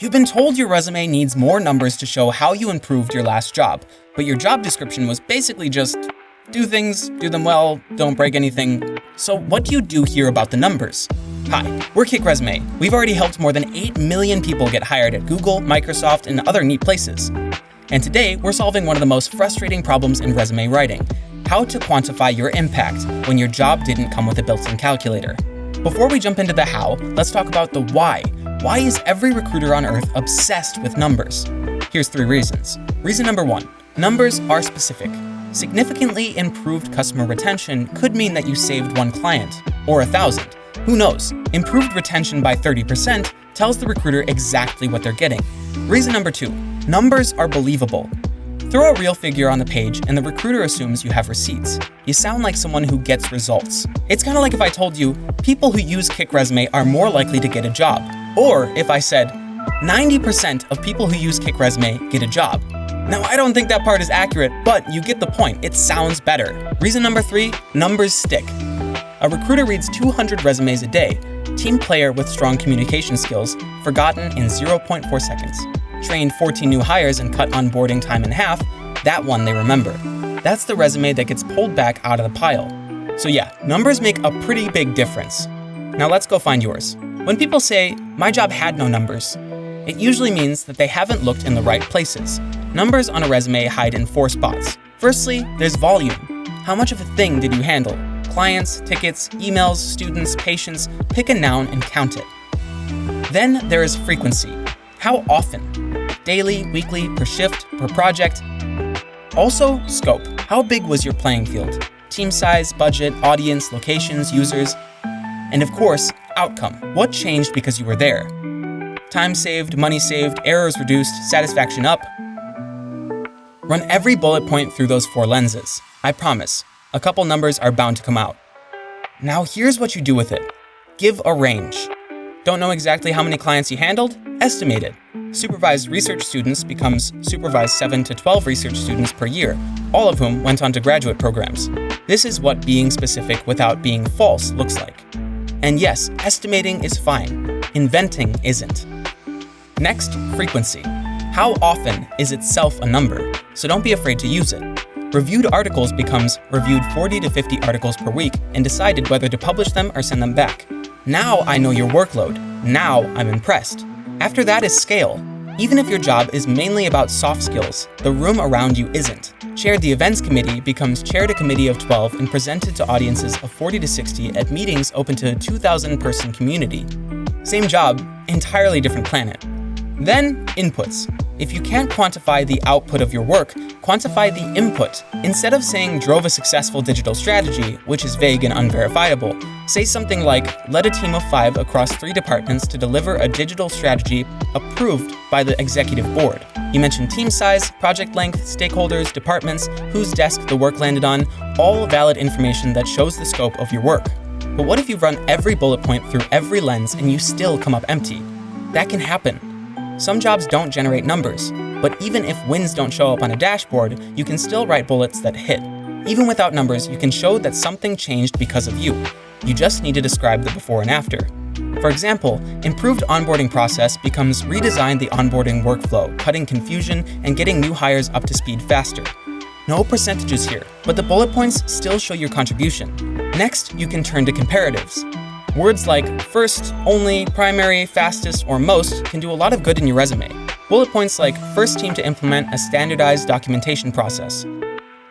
You've been told your resume needs more numbers to show how you improved your last job, but your job description was basically just do things, do them well, don't break anything. So what do you do here about the numbers? Hi, we're Kickresume. We've already helped more than 8 million people get hired at Google, Microsoft, and other neat places. And today, we're solving one of the most frustrating problems in resume writing: how to quantify your impact when your job didn't come with a built-in calculator. Before we jump into the how, let's talk about the why. Why is every recruiter on earth obsessed with numbers? Here's 3 reasons. Reason number 1, numbers are specific. Significantly improved customer retention could mean that you saved 1 client, or 1,000. Who knows? Improved retention by 30% tells the recruiter exactly what they're getting. Reason number 2, numbers are believable. Throw a real figure on the page and the recruiter assumes you have receipts. You sound like someone who gets results. It's kind of like if I told you, people who use Kickresume are more likely to get a job. Or if I said, 90% of people who use Kickresume get a job. Now, I don't think that part is accurate, but you get the point. It sounds better. Reason number 3, numbers stick. A recruiter reads 200 resumes a day. Team player with strong communication skills, forgotten in 0.4 seconds. Trained 14 new hires and cut onboarding time in half, that one they remember. That's the resume that gets pulled back out of the pile. So yeah, numbers make a pretty big difference. Now let's go find yours. When people say, my job had no numbers, it usually means that they haven't looked in the right places. Numbers on a resume hide in 4 spots. Firstly, there's volume. How much of a thing did you handle? Clients, tickets, emails, students, patients, pick a noun and count it. Then there is frequency. How often? Daily, weekly, per shift, per project. Also, scope. How big was your playing field? Team size, budget, audience, locations, users. And of course, outcome. What changed because you were there? Time saved, money saved, errors reduced, satisfaction up. Run every bullet point through those 4 lenses. I promise, a couple numbers are bound to come out. Now here's what you do with it. Give a range. Don't know exactly how many clients you handled? Estimate it. Supervised research students becomes supervised 7 to 12 research students per year, all of whom went on to graduate programs. This is what being specific without being false looks like. And yes, estimating is fine. Inventing isn't. Next, frequency. How often is itself a number, so don't be afraid to use it. Reviewed articles becomes reviewed 40 to 50 articles per week and decided whether to publish them or send them back. Now I know your workload. Now I'm impressed. After that is scale. Even if your job is mainly about soft skills, the room around you isn't. Chaired the events committee becomes chaired a committee of 12 and presented to audiences of 40 to 60 at meetings open to a 2,000 person community. Same job, entirely different planet. Then, inputs. If you can't quantify the output of your work, quantify the input. Instead of saying drove a successful digital strategy, which is vague and unverifiable, say something like led a team of 5 across 3 departments to deliver a digital strategy approved by the executive board. You mention team size, project length, stakeholders, departments, whose desk the work landed on, all valid information that shows the scope of your work. But what if you run every bullet point through every lens and you still come up empty? That can happen. Some jobs don't generate numbers, but even if wins don't show up on a dashboard, you can still write bullets that hit. Even without numbers, you can show that something changed because of you. You just need to describe the before and after. For example, improved onboarding process becomes redesign the onboarding workflow, cutting confusion and getting new hires up to speed faster. No percentages here, but the bullet points still show your contribution. Next, you can turn to comparatives. Words like first, only, primary, fastest, or most can do a lot of good in your resume. Bullet points like first team to implement a standardized documentation process,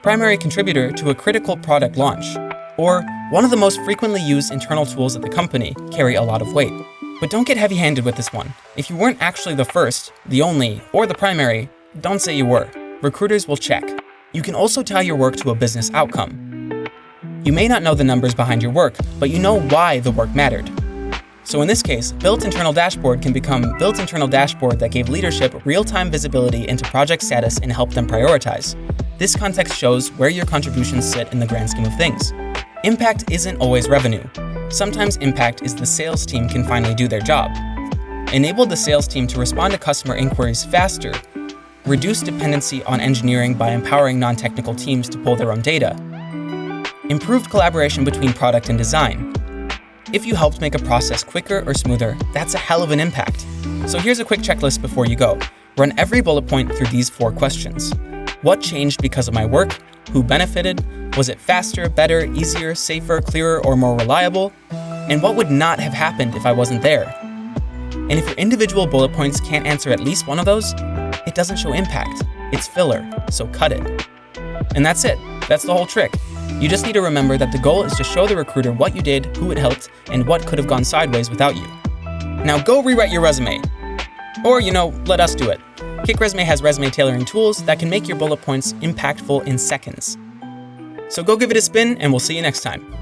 primary contributor to a critical product launch, or one of the most frequently used internal tools at the company carry a lot of weight. But don't get heavy-handed with this one. If you weren't actually the first, the only, or the primary, don't say you were. Recruiters will check. You can also tie your work to a business outcome. You may not know the numbers behind your work, but you know why the work mattered. So in this case, built internal dashboard can become built internal dashboard that gave leadership real-time visibility into project status and helped them prioritize. This context shows where your contributions sit in the grand scheme of things. Impact isn't always revenue. Sometimes impact is the sales team can finally do their job. Enable the sales team to respond to customer inquiries faster. Reduce dependency on engineering by empowering non-technical teams to pull their own data. Improved collaboration between product and design. If you helped make a process quicker or smoother, that's a hell of an impact. So here's a quick checklist before you go. Run every bullet point through these 4 questions. What changed because of my work? Who benefited? Was it faster, better, easier, safer, clearer, or more reliable? And what would not have happened if I wasn't there? And if your individual bullet points can't answer at least one of those, it doesn't show impact. It's filler, so cut it. And that's it. That's the whole trick. You just need to remember that the goal is to show the recruiter what you did, who it helped, and what could have gone sideways without you. Now go rewrite your resume. Or, let us do it. Kickresume has resume tailoring tools that can make your bullet points impactful in seconds. So go give it a spin, and we'll see you next time.